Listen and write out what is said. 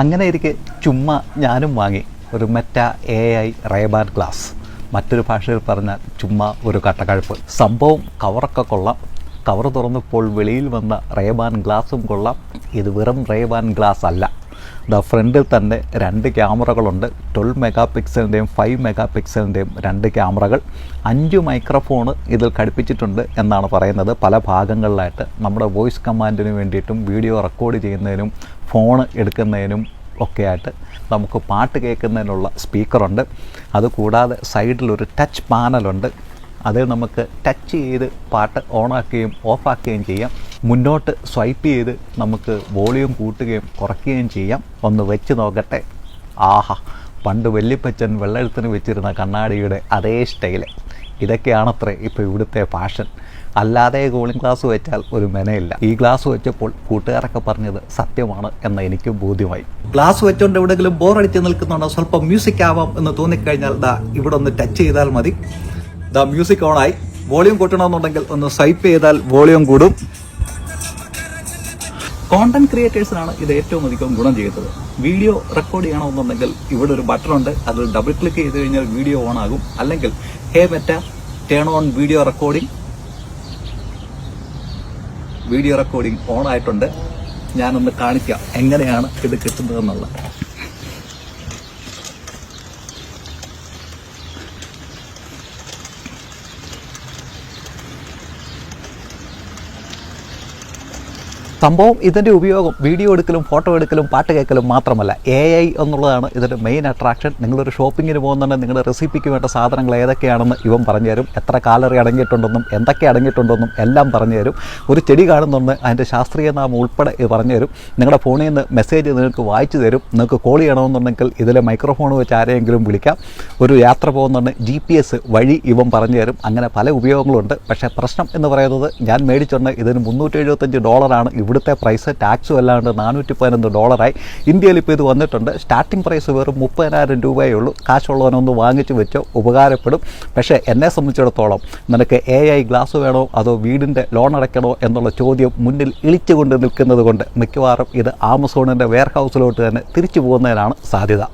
അങ്ങനെ ഇരിക്കെ ചുമ്മാ ഞാനും വാങ്ങി ഒരു മെറ്റ AI റേബാൻ ഗ്ലാസ്. മറ്റൊരു ഭാഷയിൽ പറഞ്ഞാൽ ചുമ്മാ ഒരു കട്ടക്കഴുപ്പ്. സംഭവം കവറൊക്കെ കൊള്ളാം. കവർ തുറന്നപ്പോൾ വെളിയിൽ വന്ന റേബാൻ ഗ്ലാസും കൊള്ളാം. ഇത് വെറും റേബാൻ ഗ്ലാസ് അല്ല. ഫ്രണ്ടിൽ തന്നെ 2 ക്യാമറകളുണ്ട്. 12 മെഗാ പിക്സലിൻ്റെയും 5 മെഗാ പിക്സലിൻ്റെയും 2 ക്യാമറകൾ. 5 മൈക്രോഫോണ് ഇതിൽ ഘടിപ്പിച്ചിട്ടുണ്ട് എന്നാണ് പറയുന്നത്. പല ഭാഗങ്ങളിലായിട്ട് നമ്മുടെ വോയിസ് കമാൻഡിന് വേണ്ടിയിട്ടും വീഡിയോ റെക്കോർഡ് ചെയ്യുന്നതിനും ഫോൺ എടുക്കുന്നതിനും ഒക്കെയായിട്ട് നമുക്ക് പാട്ട് കേൾക്കുന്നതിനുള്ള സ്പീക്കറുണ്ട്. അതുകൂടാതെ സൈഡിലൊരു ടച്ച് പാനലുണ്ട്. അതിൽ നമുക്ക് ടച്ച് ചെയ്ത് പാട്ട് ഓണാക്കുകയും ഓഫാക്കുകയും ചെയ്യാം. മുന്നോട്ട് സ്വൈപ്പ് ചെയ്ത് നമുക്ക് വോളിയം കൂട്ടുകയും കുറയ്ക്കുകയും ചെയ്യാം. ഒന്ന് വെച്ച് നോക്കട്ടെ. ആഹാ, പണ്ട് വല്യപ്പച്ചൻ വെള്ളെഴുത്തിന് വെച്ചിരുന്ന കണ്ണാടിയുടെ അതേ സ്റ്റൈല്. ഇതൊക്കെയാണത്രേ ഇപ്പോൾ ഇവിടുത്തെ ഫാഷൻ. അല്ലാതെ കൂളിംഗ് ഗ്ലാസ് വെച്ചാൽ ഒരു മെനയില്ല. ഈ ഗ്ലാസ് വെച്ചപ്പോൾ കൂട്ടുകാരൊക്കെ പറഞ്ഞത് സത്യമാണ് എന്ന് എനിക്കും ബോധ്യമായി. ഗ്ലാസ് വെച്ചുകൊണ്ട് എവിടെയെങ്കിലും ബോറടിച്ച് നിൽക്കുന്നുണ്ടോ, സ്വല്പം മ്യൂസിക് ആവാം എന്ന് തോന്നിക്കഴിഞ്ഞാൽ ഇവിടെ ഒന്ന് ടച്ച് ചെയ്താൽ മതി. മ്യൂസിക് ഓണായി. വോളിയം കൂട്ടണമെന്നുണ്ടെങ്കിൽ ഒന്ന് സ്വൈപ്പ് ചെയ്താൽ വോളിയം കൂടും. കോണ്ടന്റ് ക്രിയേറ്റേഴ്സിനാണ് ഇത് ഏറ്റവും അധികം ഗുണം ചെയ്യുന്നത്. വീഡിയോ റെക്കോർഡ് ചെയ്യണമെന്നുണ്ടെങ്കിൽ ഇവിടെ ഒരു ബട്ടൺ ഉണ്ട്. അതിൽ ഡബിൾ ക്ലിക്ക് ചെയ്ത് കഴിഞ്ഞാൽ വീഡിയോ ഓൺ ആകും. അല്ലെങ്കിൽ hey Meta turn on video recording. Video recording on ആയിട്ടുണ്ട്. ഞാനൊന്ന് കാണിക്കാം എങ്ങനെയാണ് ഇത് കിട്ടുന്നതെന്നുള്ളത്. സംഭവം ഇതിൻ്റെ ഉപയോഗം വീഡിയോ എടുക്കലും ഫോട്ടോ എടുക്കലും പാട്ട് കേൾക്കലും മാത്രമല്ല, AI എന്നുള്ളതാണ് ഇതിൻ്റെ മെയിൻ അട്രാക്ഷൻ. നിങ്ങളൊരു ഷോപ്പിങ്ങിന് പോകുന്നുണ്ടെങ്കിൽ നിങ്ങളുടെ റെസിപ്പിക്ക് വേണ്ട സാധനങ്ങൾ ഏതൊക്കെയാണെന്ന് ഇവൻ പറഞ്ഞു തരും. എത്ര കാലറി അടങ്ങിയിട്ടുണ്ടെന്നും എന്തൊക്കെ അടങ്ങിയിട്ടുണ്ടെന്നും എല്ലാം പറഞ്ഞു തരും. ഒരു ചെടി കാണുന്നുണ്ട്, അതിൻ്റെ ശാസ്ത്രീയ നാമം ഉൾപ്പെടെ ഇത് പറഞ്ഞു തരും. നിങ്ങളുടെ ഫോണിൽ നിന്ന് മെസ്സേജ് നിങ്ങൾക്ക് വായിച്ചു തരും. നിങ്ങൾക്ക് കോൾ ചെയ്യണമെന്നുണ്ടെങ്കിൽ ഇതിലെ മൈക്രോഫോൺ വെച്ച് ആരെയെങ്കിലും വിളിക്കാം. ഒരു യാത്ര പോകുന്നുണ്ടെങ്കിൽ GPS വഴി ഇവൻ പറഞ്ഞു തരും. അങ്ങനെ പല ഉപയോഗങ്ങളുണ്ട്. പക്ഷേ പ്രശ്നം എന്ന് പറയുന്നത്, ഞാൻ മേടിച്ചുകൊണ്ട് ഇതിന് $375 ഇവിടുത്തെ പ്രൈസ്. ടാക്സും അല്ലാണ്ട് $411. ഇന്ത്യയിൽ ഇപ്പോൾ ഇത് വന്നിട്ടുണ്ട്. സ്റ്റാർട്ടിംഗ് പ്രൈസ് വെറും 30,000 രൂപയേ ഉള്ളൂ. കാശുള്ളവനൊന്ന് വാങ്ങിച്ചു വെച്ചോ, ഉപകാരപ്പെടും. പക്ഷേ എന്നെ സംബന്ധിച്ചിടത്തോളം നിനക്ക് AI ഗ്ലാസ് വേണോ അതോ വീടിൻ്റെ ലോൺ അടയ്ക്കണോ എന്നുള്ള ചോദ്യം മുന്നിൽ ഇളിച്ചുകൊണ്ട് നിൽക്കുന്നത് കൊണ്ട് മിക്കവാറും ഇത് ആമസോണിൻ്റെ വെയർ ഹൗസിലോട്ട് തന്നെ തിരിച്ചു പോകുന്നതിനാണ് സാധ്യത.